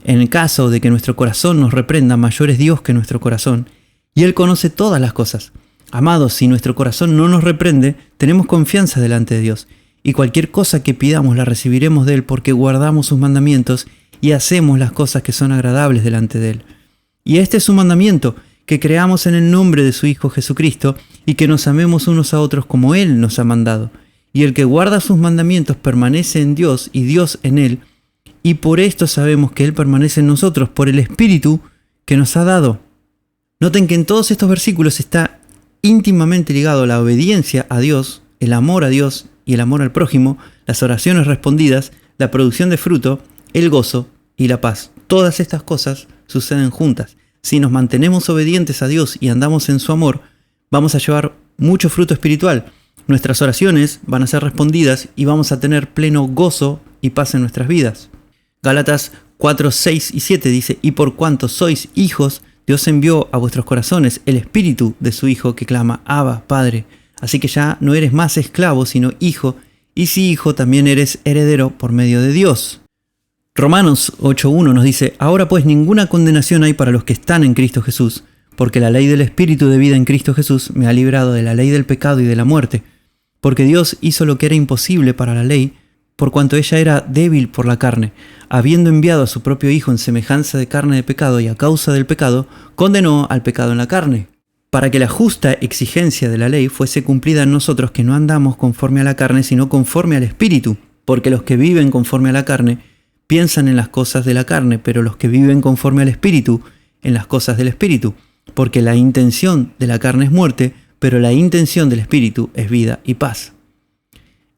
En el caso de que nuestro corazón nos reprenda, mayor es Dios que nuestro corazón, y Él conoce todas las cosas. Amados, si nuestro corazón no nos reprende, tenemos confianza delante de Dios, y cualquier cosa que pidamos la recibiremos de Él, porque guardamos sus mandamientos y hacemos las cosas que son agradables delante de Él. Y este es su mandamiento, que creamos en el nombre de su Hijo Jesucristo, y que nos amemos unos a otros como Él nos ha mandado. Y el que guarda sus mandamientos permanece en Dios y Dios en él, y por esto sabemos que Él permanece en nosotros por el Espíritu que nos ha dado. Noten que en todos estos versículos está íntimamente ligado la obediencia a Dios, el amor a Dios y el amor al prójimo, las oraciones respondidas, la producción de fruto, el gozo y la paz. Todas estas cosas suceden juntas. Si nos mantenemos obedientes a Dios y andamos en su amor, vamos a llevar mucho fruto espiritual. Nuestras oraciones van a ser respondidas y vamos a tener pleno gozo y paz en nuestras vidas. Gálatas 4:6 y 7 dice: y por cuanto sois hijos, Dios envió a vuestros corazones el espíritu de su Hijo que clama: Abba, Padre. Así que ya no eres más esclavo, sino hijo, y si hijo, también eres heredero por medio de Dios. Romanos 8:1 nos dice: ahora pues ninguna condenación hay para los que están en Cristo Jesús, porque la ley del Espíritu de vida en Cristo Jesús me ha librado de la ley del pecado y de la muerte, porque Dios hizo lo que era imposible para la ley, por cuanto ella era débil por la carne, habiendo enviado a su propio Hijo en semejanza de carne de pecado y a causa del pecado, condenó al pecado en la carne, para que la justa exigencia de la ley fuese cumplida en nosotros que no andamos conforme a la carne, sino conforme al Espíritu, porque los que viven conforme a la carne piensan en las cosas de la carne, pero los que viven conforme al Espíritu, en las cosas del Espíritu, porque la intención de la carne es muerte, pero la intención del Espíritu es vida y paz.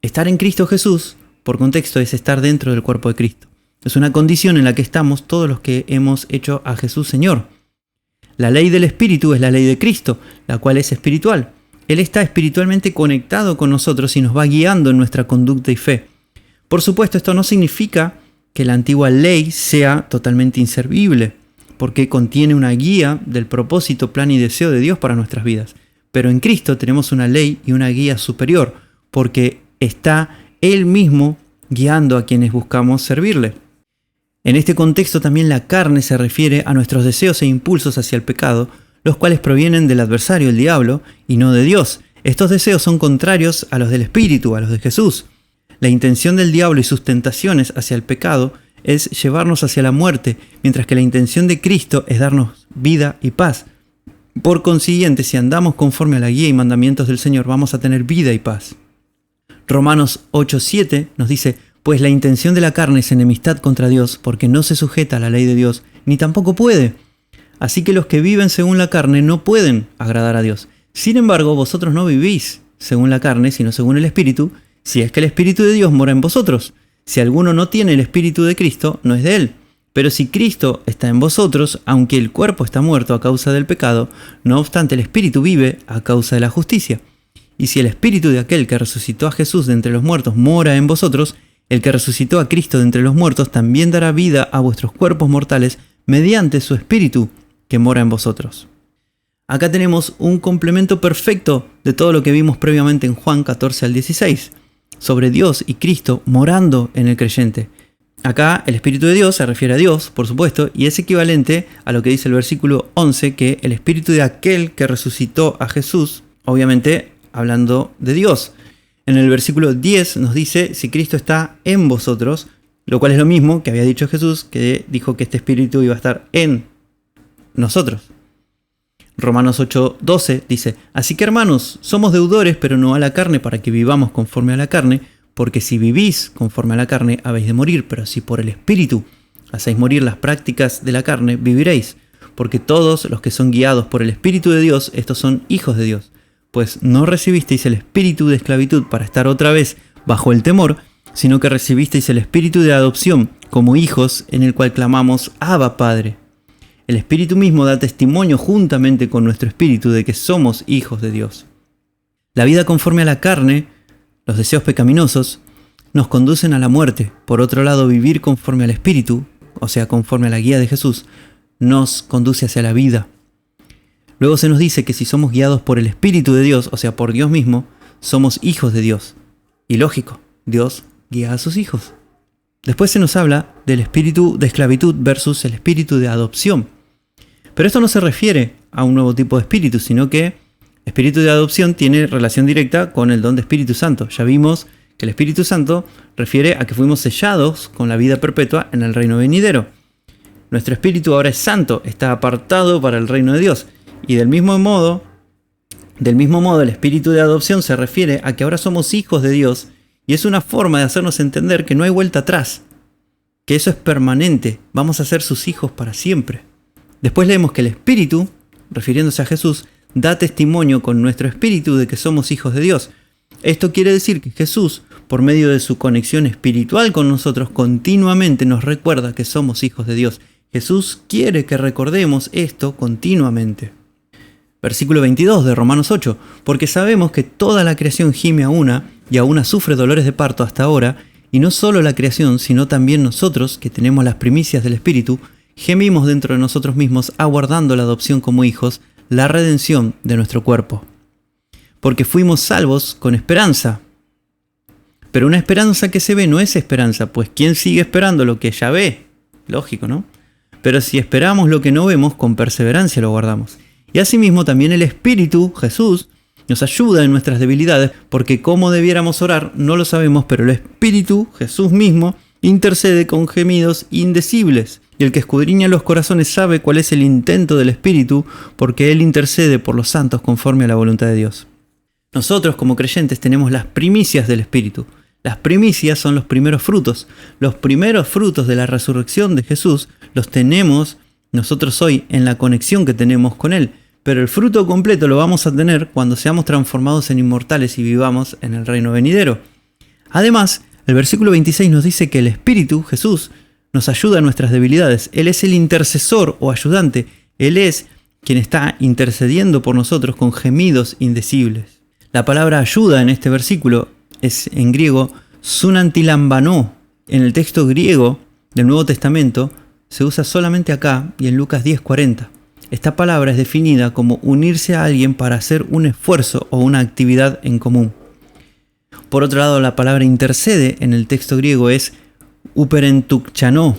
Estar en Cristo Jesús, por contexto, es estar dentro del cuerpo de Cristo. Es una condición en la que estamos todos los que hemos hecho a Jesús Señor. La ley del Espíritu es la ley de Cristo, la cual es espiritual. Él está espiritualmente conectado con nosotros y nos va guiando en nuestra conducta y fe. Por supuesto, esto no significa que la antigua ley sea totalmente inservible, porque contiene una guía del propósito, plan y deseo de Dios para nuestras vidas. Pero en Cristo tenemos una ley y una guía superior, porque está Él mismo guiando a quienes buscamos servirle. En este contexto también la carne se refiere a nuestros deseos e impulsos hacia el pecado, los cuales provienen del adversario, el diablo, y no de Dios. Estos deseos son contrarios a los del Espíritu, a los de Jesús. La intención del diablo y sus tentaciones hacia el pecado es llevarnos hacia la muerte, mientras que la intención de Cristo es darnos vida y paz. Por consiguiente, si andamos conforme a la guía y mandamientos del Señor, vamos a tener vida y paz. Romanos 8:7 nos dice: pues la intención de la carne es enemistad contra Dios, porque no se sujeta a la ley de Dios, ni tampoco puede. Así que los que viven según la carne no pueden agradar a Dios. Sin embargo, vosotros no vivís según la carne, sino según el Espíritu, si es que el Espíritu de Dios mora en vosotros. Si alguno no tiene el Espíritu de Cristo, no es de él. Pero si Cristo está en vosotros, aunque el cuerpo está muerto a causa del pecado, no obstante el Espíritu vive a causa de la justicia. Y si el Espíritu de aquel que resucitó a Jesús de entre los muertos mora en vosotros, el que resucitó a Cristo de entre los muertos también dará vida a vuestros cuerpos mortales mediante su Espíritu que mora en vosotros. Acá tenemos un complemento perfecto de todo lo que vimos previamente en Juan 14 al 16, sobre Dios y Cristo morando en el creyente. Acá el Espíritu de Dios se refiere a Dios, por supuesto, y es equivalente a lo que dice el versículo 11, que el Espíritu de aquel que resucitó a Jesús, obviamente hablando de Dios. En el versículo 10 nos dice si Cristo está en vosotros, lo cual es lo mismo que había dicho Jesús, que dijo que este Espíritu iba a estar en nosotros. Romanos 8:12 dice: así que hermanos, somos deudores, pero no a la carne, para que vivamos conforme a la carne, porque si vivís conforme a la carne, habéis de morir, pero si por el Espíritu hacéis morir las prácticas de la carne, viviréis. Porque todos los que son guiados por el Espíritu de Dios, estos son hijos de Dios. Pues no recibisteis el espíritu de esclavitud para estar otra vez bajo el temor, sino que recibisteis el espíritu de adopción como hijos, en el cual clamamos: Abba, Padre. El Espíritu mismo da testimonio juntamente con nuestro espíritu de que somos hijos de Dios. La vida conforme a la carne, los deseos pecaminosos, nos conducen a la muerte. Por otro lado, vivir conforme al Espíritu, o sea, conforme a la guía de Jesús, nos conduce hacia la vida. Luego se nos dice que si somos guiados por el Espíritu de Dios, o sea, por Dios mismo, somos hijos de Dios. Y lógico, Dios guía a sus hijos. Después se nos habla del espíritu de esclavitud versus el espíritu de adopción. Pero esto no se refiere a un nuevo tipo de espíritu, sino que el espíritu de adopción tiene relación directa con el don de Espíritu Santo. Ya vimos que el Espíritu Santo refiere a que fuimos sellados con la vida perpetua en el reino venidero. Nuestro espíritu ahora es santo, está apartado para el reino de Dios. Y del mismo modo, el espíritu de adopción se refiere a que ahora somos hijos de Dios, y es una forma de hacernos entender que no hay vuelta atrás, que eso es permanente, vamos a ser sus hijos para siempre. Después leemos que el Espíritu, refiriéndose a Jesús, da testimonio con nuestro espíritu de que somos hijos de Dios. Esto quiere decir que Jesús, por medio de su conexión espiritual con nosotros, continuamente nos recuerda que somos hijos de Dios. Jesús quiere que recordemos esto continuamente. Versículo 22 de Romanos 8, porque sabemos que toda la creación gime a una, y a una sufre dolores de parto hasta ahora, y no solo la creación, sino también nosotros, que tenemos las primicias del Espíritu, gemimos dentro de nosotros mismos, aguardando la adopción como hijos, la redención de nuestro cuerpo. Porque fuimos salvos con esperanza. Pero una esperanza que se ve no es esperanza, pues ¿quién sigue esperando lo que ya ve? Lógico, ¿no? Pero si esperamos lo que no vemos, con perseverancia lo guardamos. Y asimismo también el Espíritu, Jesús, nos ayuda en nuestras debilidades, porque cómo debiéramos orar no lo sabemos, pero el Espíritu, Jesús mismo, intercede con gemidos indecibles. Y el que escudriña los corazones sabe cuál es el intento del Espíritu, porque Él intercede por los santos conforme a la voluntad de Dios. Nosotros como creyentes tenemos las primicias del Espíritu. Las primicias son los primeros frutos. Los primeros frutos de la resurrección de Jesús los tenemos nosotros hoy en la conexión que tenemos con Él. Pero el fruto completo lo vamos a tener cuando seamos transformados en inmortales y vivamos en el reino venidero. Además, el versículo 26 nos dice que el Espíritu, Jesús, nos ayuda en nuestras debilidades. Él es el intercesor o ayudante. Él es quien está intercediendo por nosotros con gemidos indecibles. La palabra ayuda en este versículo es en griego sunantilambano. En el texto griego del Nuevo Testamento se usa solamente acá y en Lucas 10:40. Esta palabra es definida como unirse a alguien para hacer un esfuerzo o una actividad en común. Por otro lado, la palabra intercede en el texto griego es uperentukchano,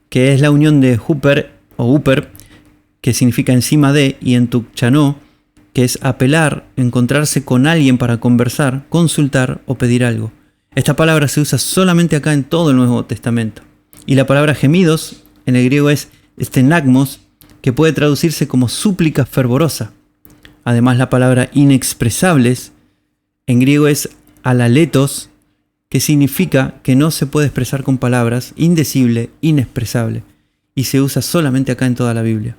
que es la unión de huper o uper, que significa encima de, y entukchano, que es apelar, encontrarse con alguien para conversar, consultar o pedir algo. Esta palabra se usa solamente acá en todo el Nuevo Testamento. Y la palabra gemidos en el griego es stenagmos, que puede traducirse como súplica fervorosa. Además, la palabra inexpresables en griego es alaletos, que significa que no se puede expresar con palabras, indecible, inexpresable, y se usa solamente acá en toda la Biblia.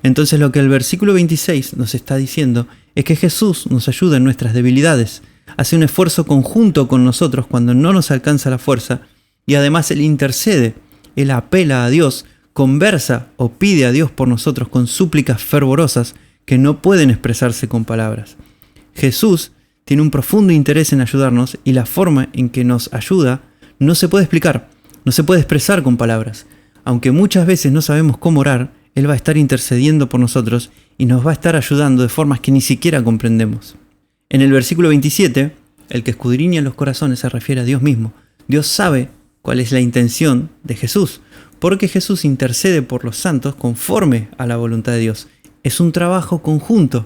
Entonces lo que el versículo 26 nos está diciendo es que Jesús nos ayuda en nuestras debilidades, hace un esfuerzo conjunto con nosotros cuando no nos alcanza la fuerza, y además Él intercede, Él apela a Dios, conversa o pide a Dios por nosotros con súplicas fervorosas que no pueden expresarse con palabras. Jesús tiene un profundo interés en ayudarnos y la forma en que nos ayuda no se puede explicar, no se puede expresar con palabras. Aunque muchas veces no sabemos cómo orar, Él va a estar intercediendo por nosotros y nos va a estar ayudando de formas que ni siquiera comprendemos. En el versículo 27, el que escudriña los corazones se refiere a Dios mismo. Dios sabe cuál es la intención de Jesús, porque Jesús intercede por los santos conforme a la voluntad de Dios. Es un trabajo conjunto.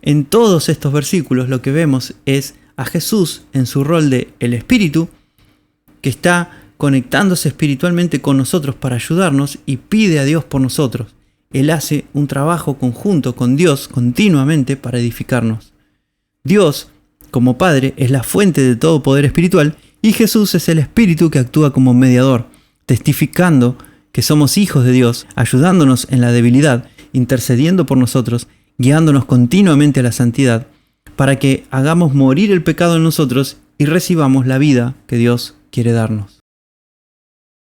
En todos estos versículos lo que vemos es a Jesús en su rol de el Espíritu, que está conectándose espiritualmente con nosotros para ayudarnos y pide a Dios por nosotros. Él hace un trabajo conjunto con Dios continuamente para edificarnos. Dios, como Padre, es la fuente de todo poder espiritual y Jesús es el Espíritu que actúa como mediador, testificando que somos hijos de Dios, ayudándonos en la debilidad, intercediendo por nosotros, guiándonos continuamente a la santidad, para que hagamos morir el pecado en nosotros y recibamos la vida que Dios quiere darnos.